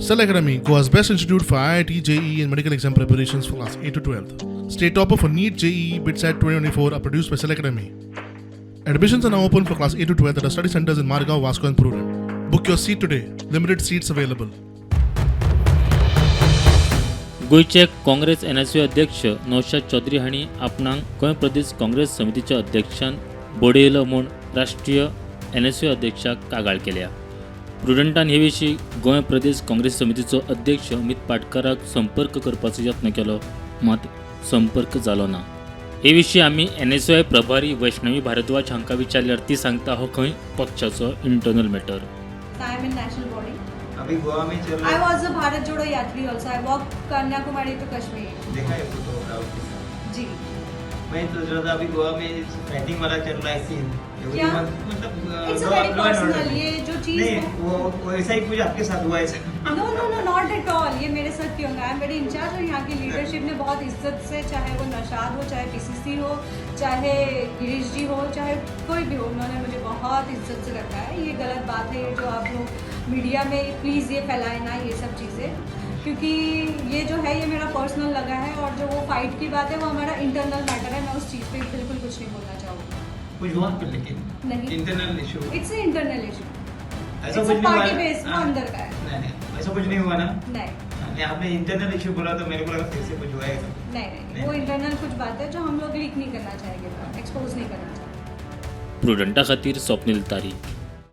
Cell Academy, Goa's best institute for IIT, JEE and medical exam preparations for class 8 to 12th. State topper for NEET, JEE, BITSAT 2024 are produced by Cell Academy. Admissions are now open for class 8 to 12th at our study centers in Margao, Vasco and Prudent. Book your seat today. Limited seats available. गोयचे Congress NSU अध्यक्ष नौशाद चौधरी हांणी आपणाक गोंय प्रदेश काँग्रेस समितीच्या अध्यक्षान बडयलो म्हूण राष्ट्रीय NSU अध्यक्षाक कागाळ केल्या. प्रुडंटान हे विशीं गोंय प्रदेश काँग्रेस समितीचो अध्यक्ष अमित पाटकाराक संपर्क करपाचो यत्न केलो, मात संपर्क जालो ना. हे विशीं आमी NSUI प्रभारी वैष्णवी भारद्वाज हांकां विचारल्यार ती सांगता हो खंय पक्षाचो internal matter. I am in national body. अभी गोवा में चल रहा I was a Bharat Jodo Yatri also. I walked Kanyakumari to Kashmir. देखा है फोटो राहुल के साथ. जी. मैं सोच रहा था अभी गोवा में फाइटिंग वाला चल रहा है सीन. क्या? मतलब It's a very personal. ये जो चीज़ है. नहीं वो ऐसा ही कुछ आपके साथ हुआ है. No, not at all. ये मेरे साथ क्यों होगा? I am very इंचार्ज और यहाँ की लीडरशिप ने बहुत इज्जत से, चाहे वो नशाद हो, चाहे PCC हो, चाहे गिरीश जी हो, चाहे कोई भी हो, उन्होंने मुझे बहुत इज्जत से रखा है. ये गलत बात है जो आप लोग मीडिया में प्लीज़ ये फैलाए ना ये सब चीज़ें, क्योंकि ये जो है ये मेरा पर्सनल लगा है और जो वो फाइट की बात है वो हमारा इंटरनल मैटर है. मैं उस चीज़ पे बिल्कुल कुछ नहीं बोलना चाहूँगी. कुछ हुआ पर लेकिन नहीं. Internal issue. It's internal issue. ऐसा कुछ नहीं पार्टी हुआ. बेस वो अंदर का है. नहीं ऐसा कुछ नहीं हुआ ना. नहीं आपने इंटरनल इशू बोला तो मेरे को लगा फिर से कुछ हुआ है. नहीं वो इंटरनल कुछ बात है जो हम लोग लीक नहीं करना चाहेंगे, एक्सपोज नहीं करना चाहेंगे. प्रुडंटा खातीर स्वप्नील तारी.